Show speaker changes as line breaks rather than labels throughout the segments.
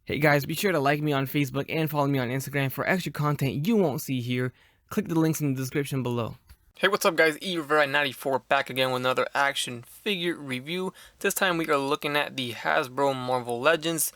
Hey guys, be sure to like me on Facebook and follow me on Instagram for extra content you won't see here. Click the links in the description below. Hey, what's up guys? eRivera94 back again with another action figure review. This time we are looking at the Hasbro Marvel Legends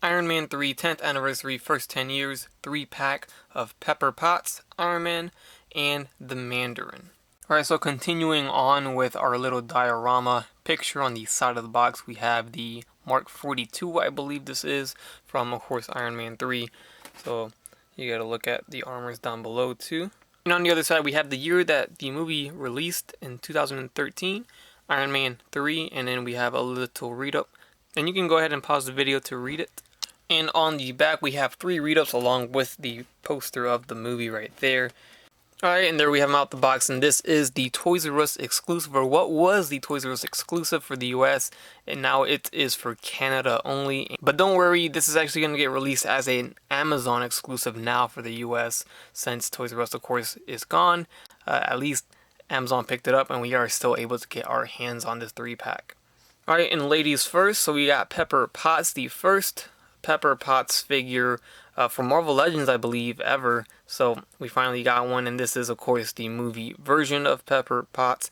Iron Man 3 10th Anniversary First 10 Years 3-pack of Pepper Potts, Iron Man, and the Mandarin. Alright, so continuing on with our little diorama picture on the side of the box, we have the Mark 42, I believe this is, from, of course, Iron Man 3. So you gotta look at the armors down below too. And on the other side, we have the year that the movie released in 2013, Iron Man 3, and then we have a little read-up. And you can go ahead and pause the video to read it. And on the back, we have 3 read-ups along with the poster of the movie right there. Alright, and there we have them out the box, and this is the Toys R Us exclusive, or what was the Toys R Us exclusive for the US, and now it is for Canada only. But don't worry, this is actually going to get released as an Amazon exclusive now for the US, since Toys R Us, of course, is gone. At least Amazon picked it up, and we are still able to get our hands on this 3-pack. Alright, and ladies first, so we got Pepper Potts, the first Pepper Potts figure for Marvel Legends, I believe, ever. So we finally got one, and this is, of course, the movie version of Pepper Potts.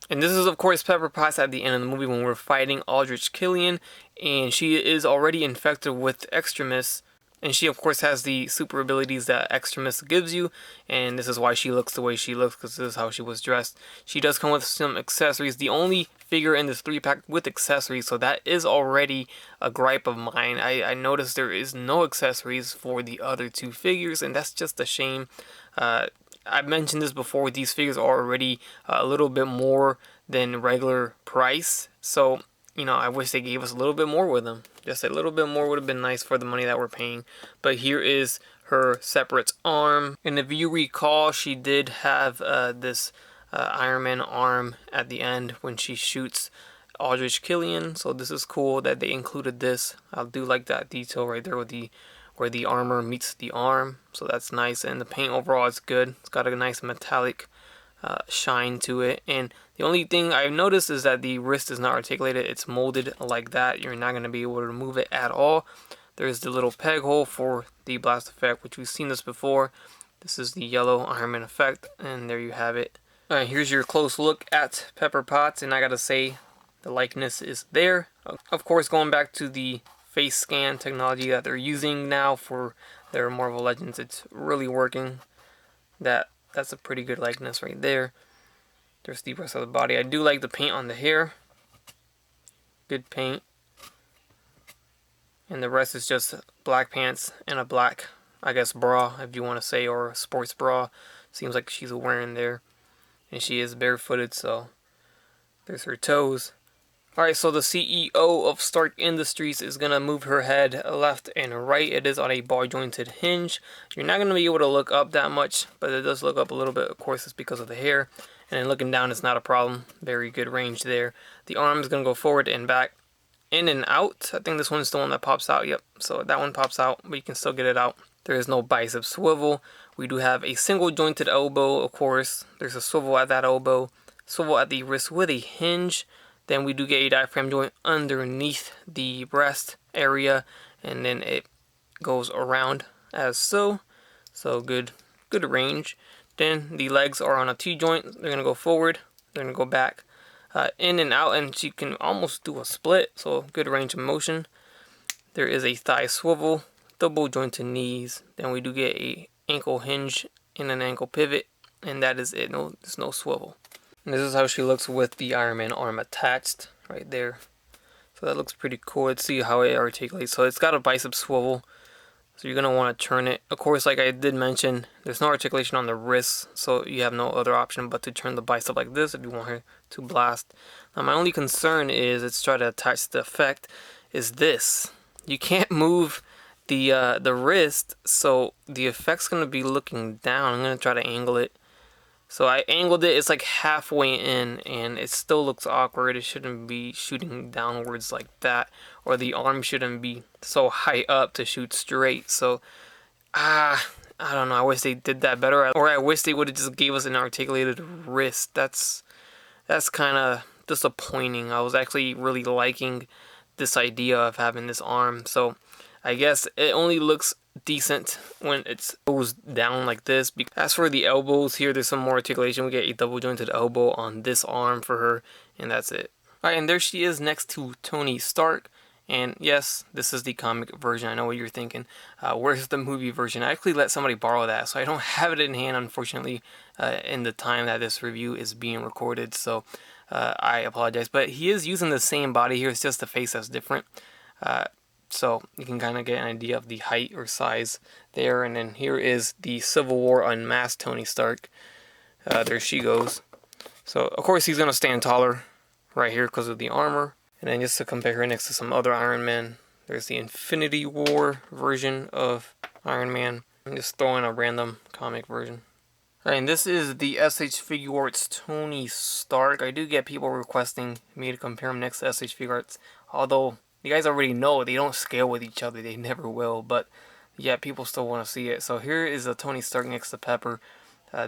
And this is, of course, Pepper Potts at the end of the movie when we're fighting Aldrich Killian, and she is already infected with Extremis. And she, of course, has the super abilities that Extremis gives you, and this is why she looks the way she looks, because this is how she was dressed. She does come with some accessories. The only figure in this 3-pack with accessories, so that is already a gripe of mine. I noticed there is no accessories for the other 2 figures, and that's just a shame. I've mentioned this before, these figures are already a little bit more than regular price, so you know, I wish they gave us a little bit more with them. Just a little bit more would have been nice for the money that we're paying. But here is her separate arm. And if you recall, she did have this Iron Man arm at the end when she shoots Aldrich Killian. So this is cool that they included this. I do like that detail right there with where the armor meets the arm. So that's nice. And the paint overall is good. It's got a nice metallic shine to it, and the only thing I've noticed is that the wrist is not articulated. It's molded like that. You're not going to be able to remove it at all. There's the little peg hole for the blast effect, which we've seen this before. This is the yellow Iron Man effect, and there you have it. Alright, here's your close look at Pepper Potts, and I gotta say the likeness is there. Of course, going back to the face scan technology that they're using now for their Marvel Legends, it's really working. That's a pretty good likeness right there. There's the rest of the body. I do like the paint on the hair. Good paint. And the rest is just black pants and a black, I guess, bra, if you want to say, or a sports bra. Seems like she's wearing there. And she is barefooted, so there's her toes. Alright, so the CEO of Stark Industries is going to move her head left and right. It is on a bar jointed hinge. You're not going to be able to look up that much, but it does look up a little bit. Of course, it's because of the hair. And then looking down is not a problem. Very good range there. The arm is going to go forward and back, in and out. I think this one's the one that pops out. Yep, so that one pops out, but you can still get it out. There is no bicep swivel. We do have a single jointed elbow, of course. There's a swivel at that elbow. Swivel at the wrist with a hinge. Then we do get a diaphragm joint underneath the breast area, and then it goes around as so. So good range. Then the legs are on a T-joint. They're going to go forward. They're going to go back, in and out, and she can almost do a split. So good range of motion. There is a thigh swivel, double jointed knees. Then we do get a ankle hinge and an ankle pivot, and that is it. There's no swivel. And this is how she looks with the Iron Man arm attached right there. So that looks pretty cool. Let's see how it articulates. So it's got a bicep swivel. So you're going to want to turn it. Of course, like I did mention, there's no articulation on the wrist. So you have no other option but to turn the bicep like this if you want her to blast. Now my only concern is, it's trying to attach the effect, is this. You can't move the wrist, so the effect's going to be looking down. I'm going to try to angle it. So I angled it, it's like halfway in, and it still looks awkward. It shouldn't be shooting downwards like that, or the arm shouldn't be so high up to shoot straight. So, I don't know, I wish they did that better, or I wish they would have just gave us an articulated wrist. That's kind of disappointing. I was actually really liking this idea of having this arm. So I guess it only looks decent when it goes down like this. As for the elbows here, there's some more articulation. We get a double jointed elbow on this arm for her, and that's it. Alright, and there she is next to Tony Stark. And yes, this is the comic version. I know what you're thinking. Where's the movie version? I actually let somebody borrow that, so I don't have it in hand, unfortunately, in the time that this review is being recorded. So I apologize. But he is using the same body here. It's just the face that's different. So you can kind of get an idea of the height or size there. And then here is the Civil War unmasked Tony Stark. There she goes. So of course he's going to stand taller right here because of the armor. And then just to compare her next to some other Iron Man, there's the Infinity War version of Iron Man. I'm just throwing a random comic version. Alright, and this is the SH Figure Arts Tony Stark. I do get people requesting me to compare him next to SH Figure Arts, although you guys already know they don't scale with each other. They never will, but yeah, people still want to see it. So here is a Tony Stark next to Pepper.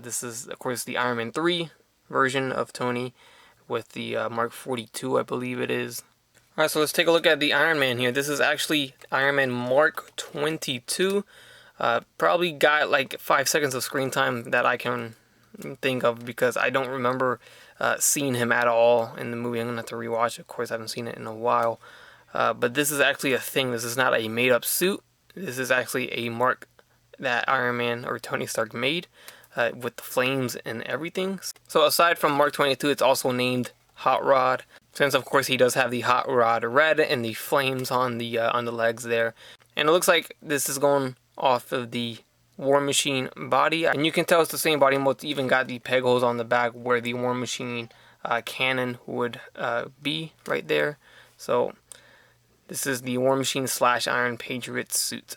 This is, of course, the Iron Man 3 version of Tony with the Mark 42, I believe it is. Alright, so let's take a look at the Iron Man here. This is actually Iron Man Mark 22. Probably got like 5 seconds of screen time that I can think of because I don't remember seeing him at all in the movie. I'm going to have to rewatch it. Of course, I haven't seen it in a while. But this is actually a thing. This is not a made-up suit. This is actually a mark that Iron Man or Tony Stark made with the flames and everything. So aside from Mark 22, it's also named Hot Rod, since of course he does have the Hot Rod red and the flames on the legs there. And it looks like this is going off of the War Machine body, and you can tell it's the same body mold. It's even got the peg holes on the back where the War Machine cannon would be right there. So this is the War Machine / Iron Patriot suit.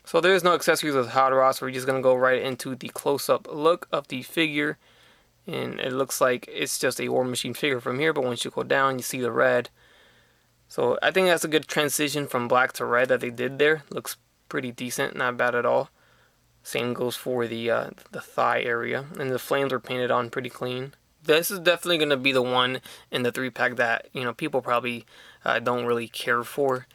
So there is no accessories with Hot Rod, so we're just going to go right into the close-up look of the figure. And it looks like it's just a War Machine figure from here, but once you go down, you see the red. So I think that's a good transition from black to red that they did there. Looks pretty decent, not bad at all. Same goes for the thigh area, and the flames are painted on pretty clean. This is definitely going to be the one in the 3-pack that, you know, people probably don't really care for.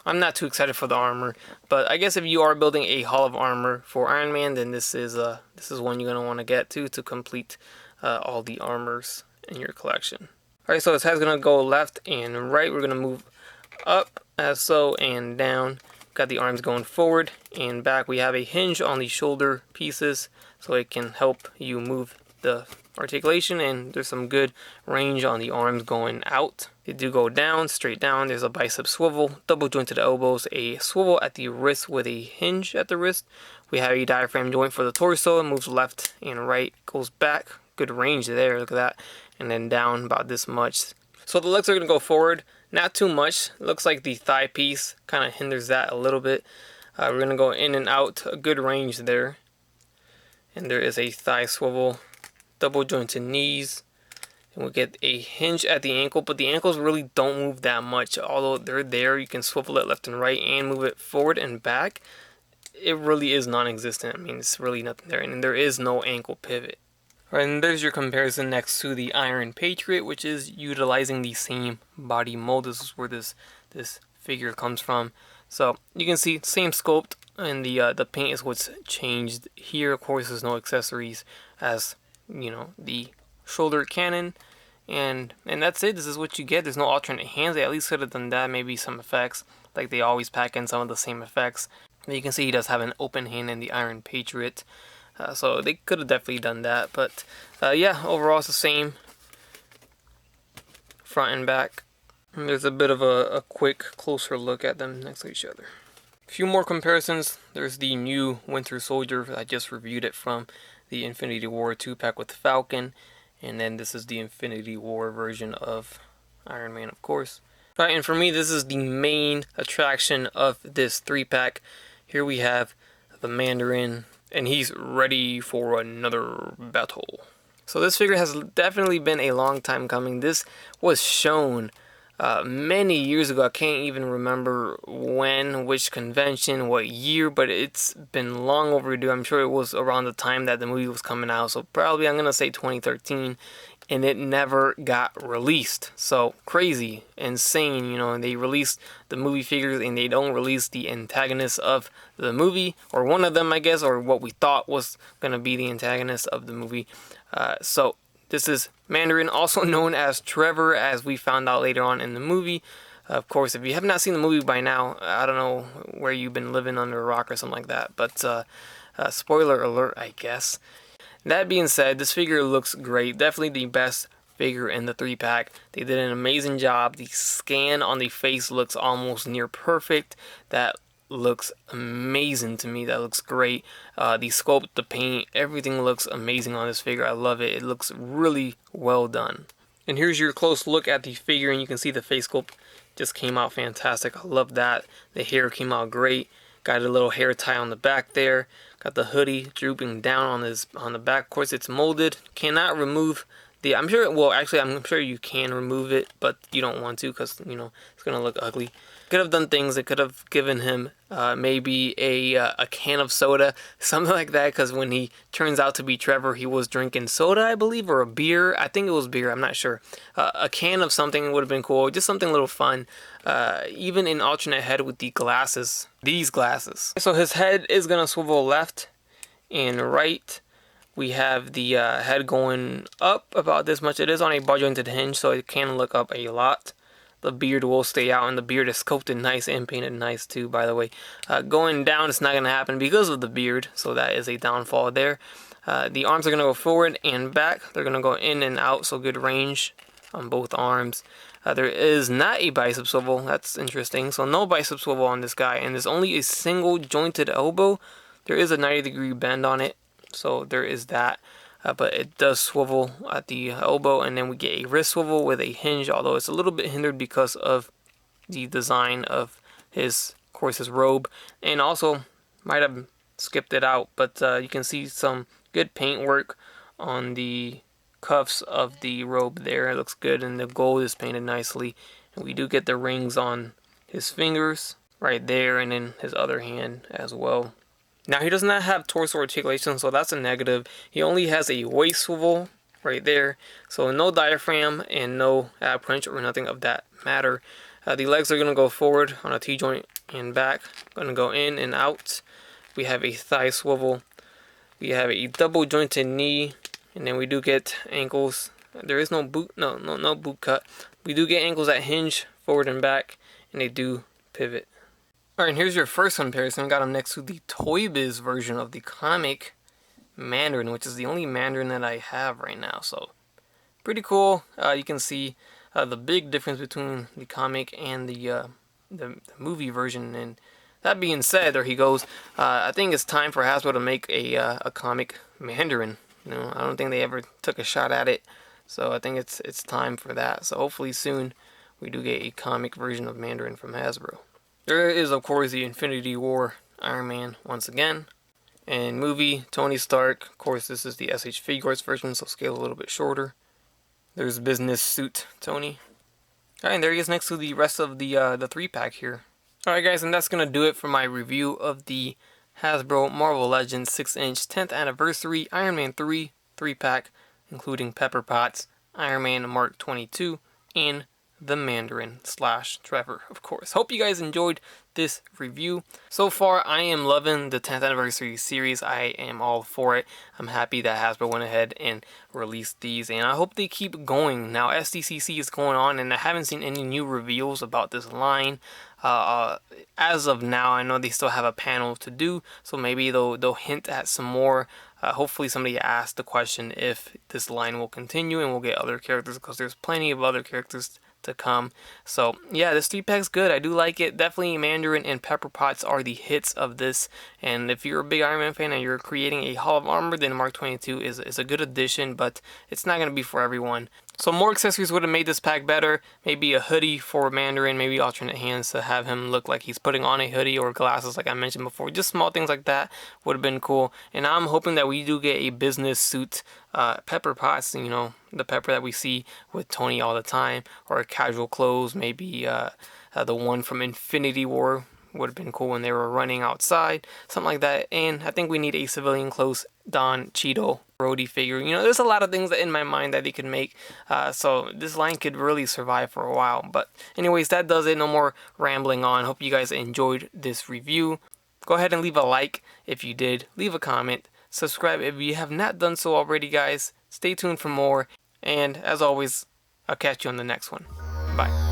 I'm not too excited for the armor, but I guess if you are building a Hall of Armor for Iron Man, then this is one you're going to want to get to complete all the armors in your collection. Alright, so this head's going to go left and right. We're going to move up as so and down. Got the arms going forward and back. We have a hinge on the shoulder pieces so it can help you move the articulation, and there's some good range on the arms going out. They do go down, straight down. There's a bicep swivel, double jointed elbows, a swivel at the wrist with a hinge at the wrist. We have a diaphragm joint for the torso. It moves left and right, goes back. Good range there, look at that. And then down about this much. So the legs are going to go forward, not too much. It looks like the thigh piece kind of hinders that a little bit. We're going to go in and out, a good range there. And there is a thigh swivel, double jointed knees. And we'll get a hinge at the ankle, but the ankles really don't move that much. Although they're there, you can swivel it left and right and move it forward and back. It really is non-existent. I mean, it's really nothing there. And there is no ankle pivot. Alright, and there's your comparison next to the Iron Patriot, which is utilizing the same body mold. This is where this figure comes from. So you can see same sculpt, and the paint is what's changed here. Of course, there's no accessories, as you know, the shoulder cannon, and that's it. This is what you get. There's no alternate hands. They at least could have done that. Maybe some effects, like they always pack in some of the same effects. And you can see he does have an open hand in the Iron Patriot. So they could have definitely done that, but yeah, overall it's the same front and back. And there's a bit of a quick closer look at them next to each other. A few more comparisons. There's the new Winter Soldier. I just reviewed it from the Infinity War 2-pack with Falcon, and then this is the Infinity War version of Iron Man, of course. Right, and for me, this is the main attraction of this 3-pack. Here we have the Mandarin, and he's ready for another battle. So this figure has definitely been a long time coming. This was shown many years ago. I can't even remember when, which convention, what year, but it's been long overdue. I'm sure it was around the time that the movie was coming out, so probably I'm going to say 2013. and it never got released. So crazy, insane, you know, and they released the movie figures and they don't release the antagonist of the movie, or one of them, I guess, or what we thought was going to be the antagonist of the movie. So this is Mandarin, also known as Trevor, as we found out later on in the movie. Of course, if you have not seen the movie by now, I don't know where you've been living under a rock or something like that, but spoiler alert, I guess. That being said, this figure looks great. Definitely the best figure in the 3-pack. They did an amazing job. The scan on the face looks almost near perfect. That looks amazing to me. That looks great. The sculpt, the paint, everything looks amazing on this figure. I love it. It looks really well done. And here's your close look at the figure, and you can see the face sculpt just came out fantastic. I love that. The hair came out great. Got a little hair tie on the back there. Got the hoodie drooping down on the back. Of course, it's molded. Cannot remove the. I'm sure. Well, actually, I'm sure you can remove it, but you don't want to because you know it's gonna look ugly. Could have done things. It could have given him maybe a can of soda, something like that. Because when he turns out to be Trevor, he was drinking soda, I believe, or a beer. I think it was beer. I'm not sure. A can of something would have been cool. Just something a little fun. Even an alternate head with the glasses. These glasses. So his head is gonna swivel left and right. We have the head going up about this much. It is on a ball jointed hinge, so it can look up a lot. The beard will stay out, and the beard is sculpted nice and painted nice too, by the way. Going down, it's not going to happen because of the beard, so that is a downfall there. The arms are going to go forward and back. They're going to go in and out, so good range on both arms. There is not a bicep swivel. That's interesting. So no bicep swivel on this guy, and there's only a single jointed elbow. There is a 90-degree bend on it, so there is that. But it does swivel at the elbow, and then we get a wrist swivel with a hinge, although it's a little bit hindered because of the design of his robe, and also might have skipped it out, but you can see some good paint work on the cuffs of the robe there. It looks good, and the gold is painted nicely, and we do get the rings on his fingers right there, and in his other hand as well. Now, he does not have torso articulation, so that's a negative. He only has a waist swivel right there, so no diaphragm and no ab crunch or nothing of that matter. The legs are going to go forward on a T-joint and back. Going to go in and out. We have a thigh swivel. We have a double jointed knee, and then we do get ankles. There is no boot, no boot cut. We do get ankles that hinge forward and back, and they do pivot. Alright, and here's your first comparison. We got him next to the Toy Biz version of the comic Mandarin, which is the only Mandarin that I have right now. So, pretty cool. You can see the big difference between the comic and the movie version. And that being said, there he goes. I think it's time for Hasbro to make a comic Mandarin. You know, I don't think they ever took a shot at it. So I think it's time for that. So hopefully soon we do get a comic version of Mandarin from Hasbro. There is, of course, the Infinity War Iron Man once again. And movie, Tony Stark. Of course, this is the SH Figuarts version, so scale a little bit shorter. There's business suit Tony. Alright, and there he is next to the rest of the 3-pack here. Alright guys, and that's going to do it for my review of the Hasbro Marvel Legends 6-inch 10th Anniversary Iron Man 3 3-pack, including Pepper Potts, Iron Man Mark 22, and the Mandarin / Trevor, of course. Hope you guys enjoyed this review. So far, I am loving the 10th Anniversary series. I am all for it. I'm happy that Hasbro went ahead and released these, and I hope they keep going. Now, SDCC is going on, and I haven't seen any new reveals about this line. As of now, I know they still have a panel to do, so maybe they'll hint at some more. Hopefully somebody asked the question if this line will continue and we'll get other characters, because there's plenty of other characters to come. So yeah, this 3-pack's good. I do like it. Definitely Mandarin and Pepper Potts are the hits of this, and if you're a big Iron Man fan and you're creating a Hall of Armor, then Mark 22 is a good addition, but it's not going to be for everyone. So more accessories would have made this pack better. Maybe a hoodie for Mandarin, maybe alternate hands to have him look like he's putting on a hoodie, or glasses like I mentioned before. Just small things like that would have been cool. And I'm hoping that we do get a business suit Pepper Potts, you know, the Pepper that we see with Tony all the time, or casual clothes, maybe the one from Infinity War, would have been cool when they were running outside, something like that. And I think we need a civilian close Don Cheeto Brody figure. You know, there's a lot of things that in my mind that they could make, so this line could really survive for a while. But anyways, that does it. No more rambling on. Hope you guys enjoyed this review. Go ahead and leave a like if you did. Leave a comment. Subscribe if you have not done so already, guys. Stay tuned for more. And as always, I'll catch you on the next one. Bye.